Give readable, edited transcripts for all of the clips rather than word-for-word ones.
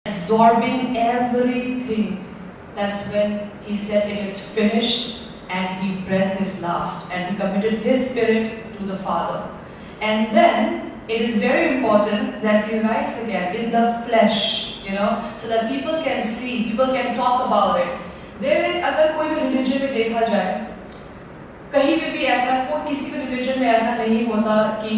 absorbing everything. That's when he said it is finished, and he breathed his last and he committed his spirit to the Father. And then it is very important that he rise again in the flesh, so that people can see, people can talk about it. There is, अगर कोई भी religion में देखा जाए, कहीं पे भी ऐसा, कोई किसी भी religion में ऐसा नहीं होता कि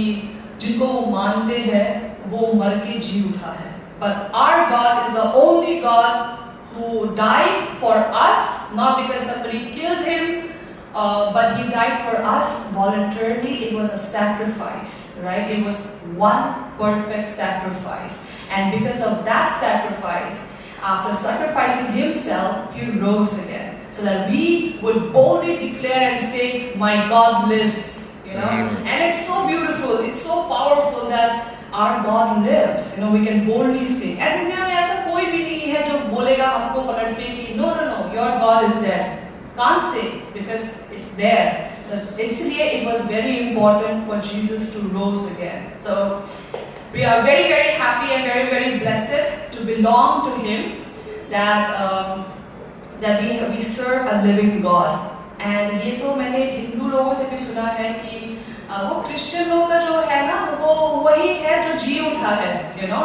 जिनको वो मानते हैं वो मर के जी उठा है. But our God is the only God who died for us, not because somebody killed him, but he died for us voluntarily. It was a sacrifice, right? It was one perfect sacrifice. And because of that sacrifice, after sacrificing himself, he rose again. So that we would boldly declare and say, my God lives, And it's so beautiful, it's so powerful that our God lives, we can boldly say. And दुनिया में ऐसा कोई भी नहीं है जो बोलेगा हमको पलट के कि no, your God is dead. Can't say, because it's there. Actually, it was very important for Jesus to rose again. So we are very, very happy and very, very blessed to belong to Him, that we serve a living God. And ये तो मैंने हिंदू लोगों से भी सुना है कि वो क्रिश्चियन लोग का जो है ना, वो वही है जो जी उठा है,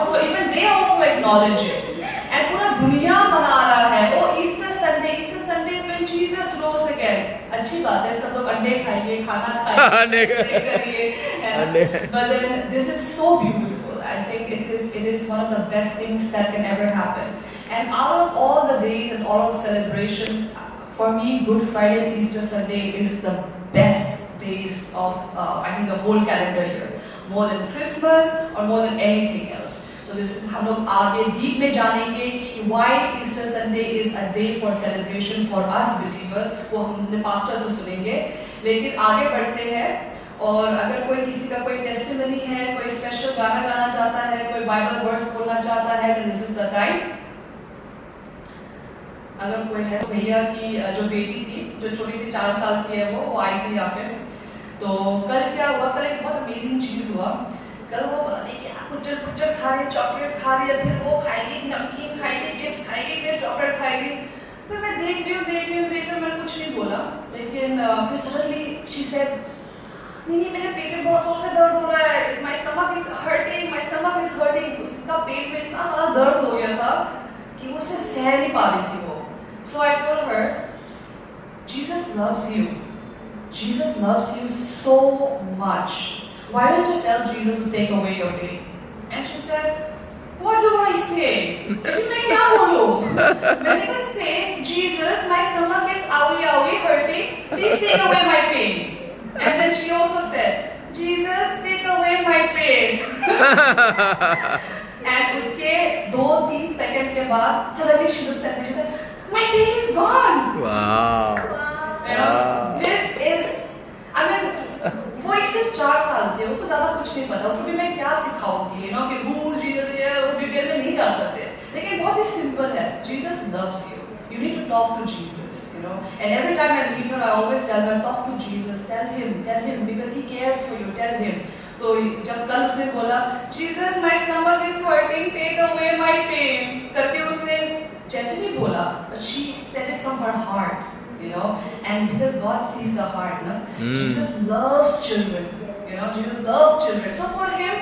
So even they also acknowledge it. And पूरा दुनिया मना रहा है. Oh, Easter Sunday is when Jesus rose again. अच्छी बात है, सब लोग अंडे खाइए, खाना खाइए. But then this is so beautiful. I think it is one of the best things that can ever happen. And out of all the days and all of celebration, for me, Good Friday and Easter Sunday is the best days of I think the whole calendar year, more than Christmas or more than anything else. So this is हम लोग आगे deep में जानेंगे कि why Easter Sunday is a day for celebration for us believers. वो हम अपने pastor से सुनेंगे. लेकिन आगे बढ़ते हैं, और अगर कोई किसी का कोई testimony है, कोई special गाना गाना चाहता है, कोई Bible verse बोलना चाहता है, then this is the time. अगर कोई है, भैया की जो बेटी थी, जो छोटी सी 4 साल की है, वो आई थी यहाँ पे. तो कल क्या हुआ, कल एक बहुत अमेजिंग चीज़ हुआ. कल वो पता नहीं क्या कुचर खा रही है, चॉकलेट खा रही है, फिर वो खाएगी, नमकीन खाएगी, चिप्स खाएगी, फिर चॉकलेट खाएगी. फिर मैं देख रही हूँ, मैंने कुछ नहीं बोला. लेकिन फिर सडनली शी सेड, नहीं मेरे पेट में बहुत जोर से दर्द हो रहा है, माय स्टमक इज हर्टिंग. उसका पेट में इतना ज़्यादा दर्द हो गया था कि वो उसे सह नहीं पा रही थी वो. So I told her, Jesus loves you. Jesus loves you so much. Why don't you tell Jesus to take away your pain? And she said, what do I say? मैं क्या बोलूँ? मैंने कहा, say, Jesus, my stomach is owie hurting. Please take away my pain. And then she also said, Jesus, take away my pain. And उसके 2-3 second के बाद suddenly she looks at me, she said, my pain is gone. Wow. This is, I mean, वो एक सिर्फ 4 साल की है, उसको ज़्यादा कुछ नहीं पता. उसको भी मैं क्या सिखाऊंगी, कि who Jesus है, वो डिटेल में नहीं जा सकते. लेकिन बहुत ही सिंपल है. Jesus loves you. You need to talk to Jesus, And every time I meet her, I always tell her, talk to Jesus. Tell him, because he cares for you. Tell him. तो जब कल उसने बोला, Jesus, my stomach is hurting, take away my pain, करके उसने जैसे भी बोला, but she said it from her heart, and because God sees the heart, Jesus loves children, Jesus loves children. So for him,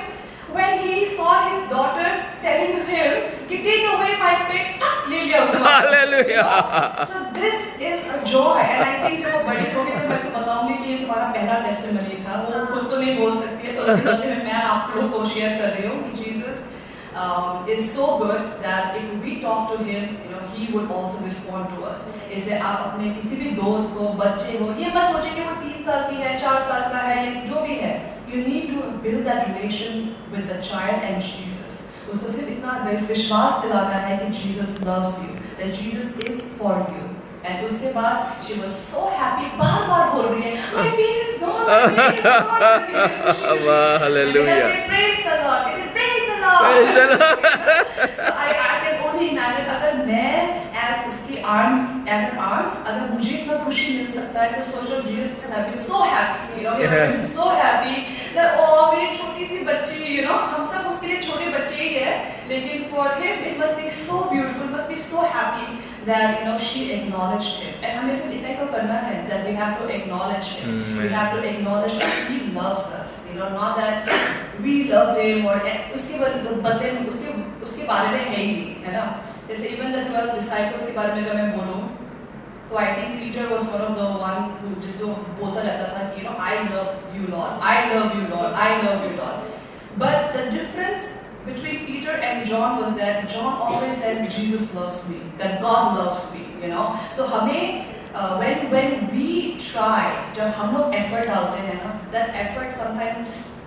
when he saw his daughter telling him, take away my pain, ले लिया उसने. Hallelujah. So this is a joy, and I think जब वो बड़ी होगी तो मैं उसको बताऊंगी कि ये तुम्हारा पहला टेस्टिमनी था. वो खुद तो नहीं बोल सकती है, तो उसके बदले में मैं आप लोगों को शेयर कर रही हूँ कि Jesus is so good that if we talk to him, he would also respond to us. इसलिए आप अपने किसी भी दोस्त को, बच्चे हो, ये मत सोचिए कि वो 3 साल की है, 4 साल का है, जो भी है. You need to build that relation with the child and Jesus. उसको सिर्फ इतना विश्वास दिलाना है कि Jesus loves you, that Jesus is for you. And उसके बाद she was so happy, बार-बार बोल रही है, my pain is gone, my pain is gone. Wow, hallelujah. And I say, praise the Lord. Praise the Lord. So I can only imagine, अगर मैं as उसकी aunt, as an aunt, अगर मुझे इतना खुशी मिल सकता है, तो सोचो Jesus must have been so happy, he would have been so happy that मेरी छोटी सी बच्ची, हम सब उसके लिए छोटे बच्चे ही है, लेकिन for him it must be so beautiful, must be so happy that she acknowledged him. And हमें सिर्फ इतना ही तो करना है that we have to acknowledge him. We have to acknowledge that he loves us. Not that we love him or उसके बदले में उसके बारे में है ही नहीं, है ना? जैसे even the 12 disciples के बारे में अगर मैं बोलूँ, तो I think Peter was one of the one who जो बोलता रहता था कि I love you Lord, I love you Lord, I love you Lord. But the difference between Peter and John was that John always said Jesus loves me, that God loves me, So हमें when we try, जब हम लोग effort डालते हैं ना, that effort sometimes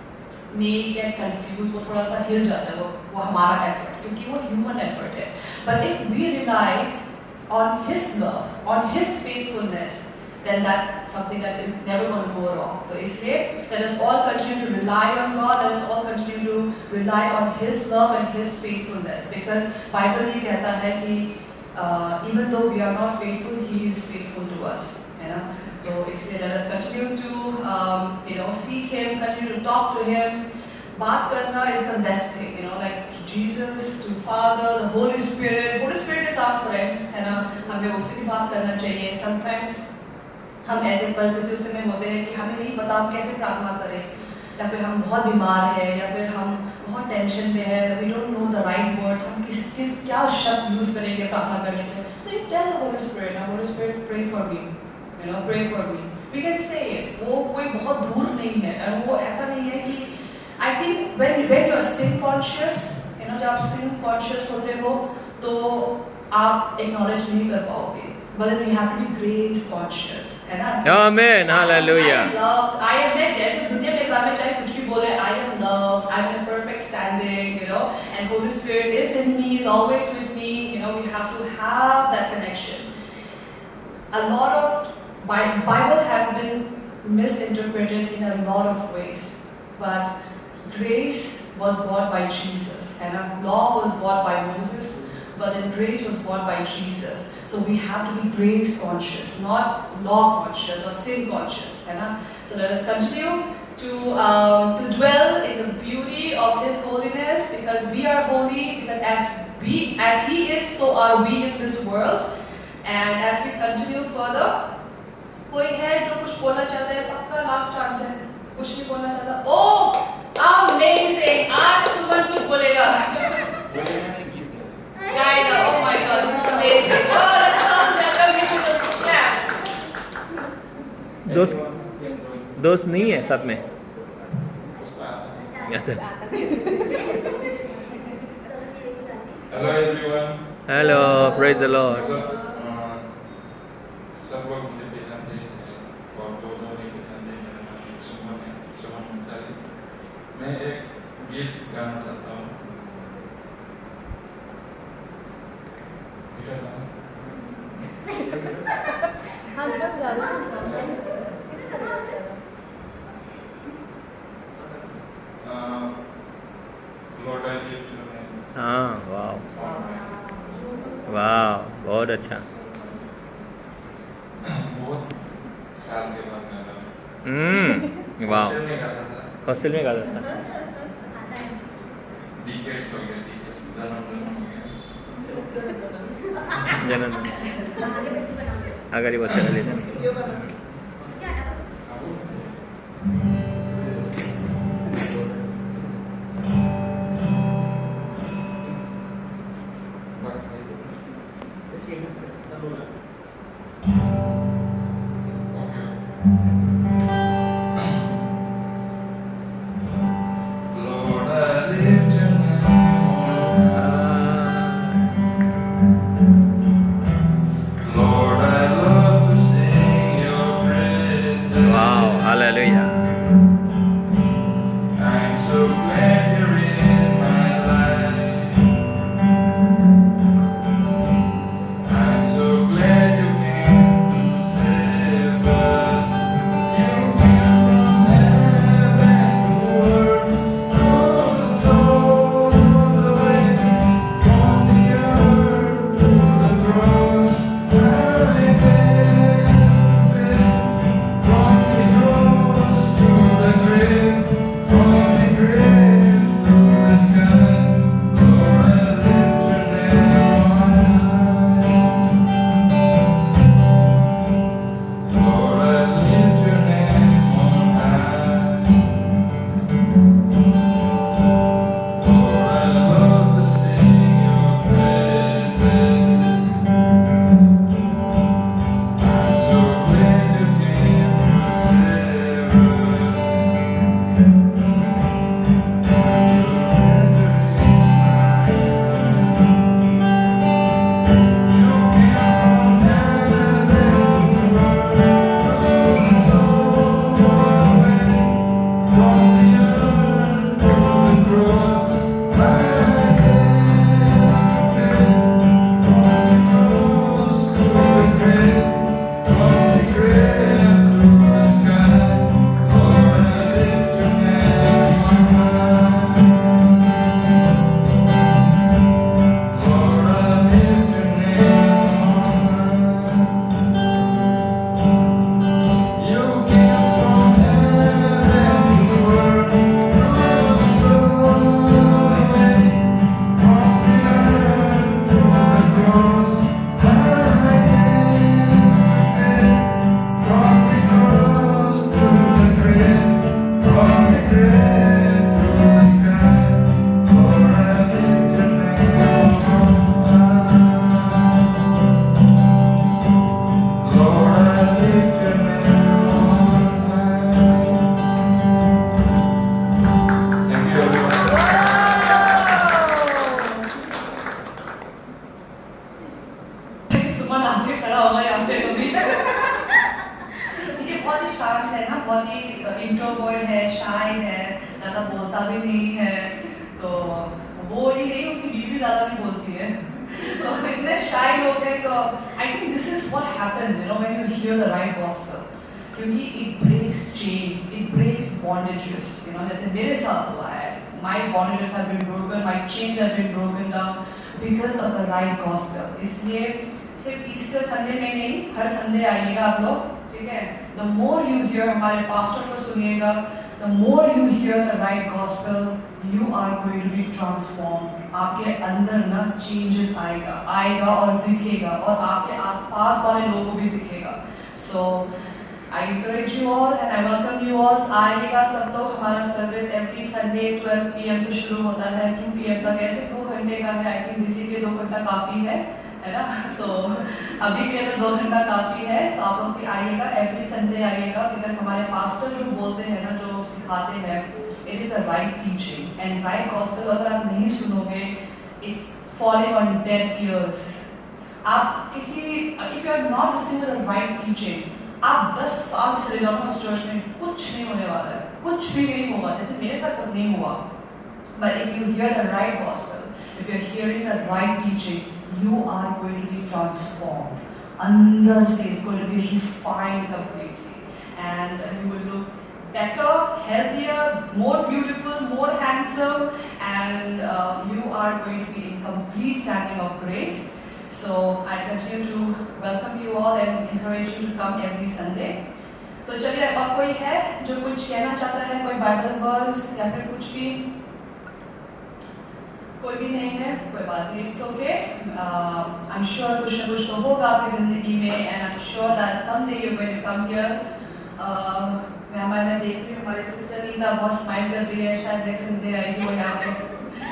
may get confused, वो थोड़ा सा हिल जाता है वो हमारा effort, क्योंकि वो human effort है. But if we rely on His love, on His faithfulness, then that's something that is never going to go wrong. So इसलिए let us all continue to rely on God, let us all continue to rely on His love and His faithfulness, because Bible ये कहता है कि even though we are not faithful, He is faithful to us, है ना? So इसलिए let us continue to seek Him, continue to talk to Him. बात करना is the best thing, like Jesus to Father, the Holy Spirit. Holy Spirit is our friend, है ना? हमें उससे भी बात करना चाहिए. Sometimes हम ऐसे परिस्थितियों में होते हैं कि हमें नहीं पता हम कैसे प्रार्थना करें, या फिर हम बहुत बीमार हैं, या फिर हम बहुत टेंशन में हैं, we don't know the right words, हम क्या शब्द यूज़ करेंगे प्रार्थना करने के लिए. So you tell the Holy Spirit, Holy Spirit, pray for me, pray for me. We can say it. वो कोई बहुत दूर नहीं है, और वो ऐसा नहीं है कि I think when you are sin conscious, जब आप sin conscious होते हो तो आप acknowledge नहीं कर पाओगे. But then we have to be grace conscious, है ना? Amen, hallelujah. I am loved. I am met. जैसे दुनिया के बारे में चाहे कुछ भी बोले, I am loved. I am in a perfect standing, and Holy Spirit is in me, is always with me. We have to have that connection. A lot of Bible has been misinterpreted in a lot of ways, but grace was brought by Jesus, and law was brought by Moses, but then grace was brought by Jesus. So we have to be grace conscious, not law conscious or sin conscious, So let us continue to dwell in the beauty of His holiness, because we are holy, because as He is, so are we in this world. And as we continue further, कोई है जो कुछ बोलना चाहता है? पक्का last chance है. कुछ नहीं बोलना चाहता? Oh! Amazing! आज सुमन कुछ बोलेगा. Gaida, oh my God, this is amazing. Oh, let's welcome you to the class. दोस्त नहीं है साथ में? Hello everyone. Hello, praise the Lord. सब लोग मुझे पहचानते हैं और जो नहीं पहचानते हैं, मेरा नाम सुमन अंसारी. मैं एक गीत गाना चाहता हूँ. Lord, I lift your name. हाँ, वाह, बहुत अच्छा. बहुत साल के बाद गाना. वाह. हॉस्टल में गाता था. हॉस्टल में गाता था. डिकेट्स हो गया, डिकेट्स जन्म हो गया. जन्म अगाडि बच्चा लेते. Lord, I lift your name. Lord, I love to sing your praises. Wow, hallelujah. I'm so glad you're in my life. I'm so glad शांत है ना, बहुत ही इंट्रोवर्ट है, शाय है, ज़्यादा बोलता भी नहीं है, तो वो ही नहीं, उसकी बीवी ज़्यादा नहीं बोलती है। तो इतने शाय लोग हैं, तो I think this is what happens, you know, when you hear the right gospel, क्योंकि it breaks chains, it breaks bondages, you know, जैसे मेरे साथ हुआ है, my bondages have been broken, my chains have been broken down because of the right gospel. इसलिए सिर्फ Easter Sunday में नहीं, हर संडे आइएगा आप लोग, ठीक है। द मोर यू हियर, हमारे पास्टर को सुनिएगा, the more you hear the right gospel, you are going to be transform. आपके अंदर ना चेंजेस आएगा और दिखेगा, और आपके आसपास वाले लोगों को भी दिखेगा। सो I encourage you all and I welcome you all. आइएगा सब लोग, हमारा सर्विस एवरी संडे 12 PM से शुरू होता है 2 PM तक, ऐसे 2 घंटे का है। आई थिंक दिल्ली के लिए 2 घंटा काफ़ी है ना, तो अभी के लिए तो 2 घंटा काफ़ी है। तो आप लोग भी आइएगा, एवरी संडे आइएगा, बिकॉज हमारे पास्टर जो बोलते हैं ना, जो सिखाते हैं, it is the right teaching and right gospel. अगर आप नहीं सुनोगे, it's falling on dead ears. आप किसी, if you are not listening to the right teaching, आप 10 साल में चले जाओ उस चर्च में, कुछ नहीं होने वाला है, कुछ भी नहीं होगा, जैसे मेरे साथ कब नहीं हुआ। But if you hear the right gospel, if you are hearing the right teaching, you are going to be transformed. अंदर से it's going to be refined completely, and you will look better, healthier, more beautiful, more handsome, and you are going to be in complete standing of grace. So I continue to welcome you all and encourage you to come every Sunday. तो चलिए, और कोई है जो कुछ कहना चाहता है, कोई बाइबल वर्स या फिर कुछ भी? कोई भी नहीं है, कोई बात नहीं, it's okay. I am sure कुछ ना कुछ तो होगा आपकी ज़िंदगी में, and I am sure that someday you going to come here. मैं देख रही हूँ हमारी सिस्टर नीता बहुत स्माइल कर रही है, शायद नेक्स्ट संडे आएगी वो यहाँ पे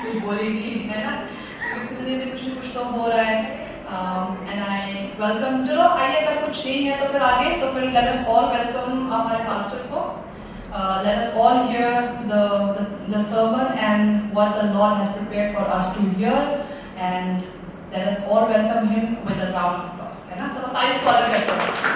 कुछ बोलेगी, है ना, क्योंकि ज़िंदगी में कुछ ना कुछ तो हो रहा है। एंड आई वेलकम, चलो आइए, अगर कुछ नहीं है तो फिर आगे, तो फिर लेट अस ऑल वेलकम हमारे पास्टर को। Let us all hear the sermon and what the Lord has prepared for us to hear, and let us all welcome him with a round of applause. है ना, सब ताली से स्वागत करते हैं।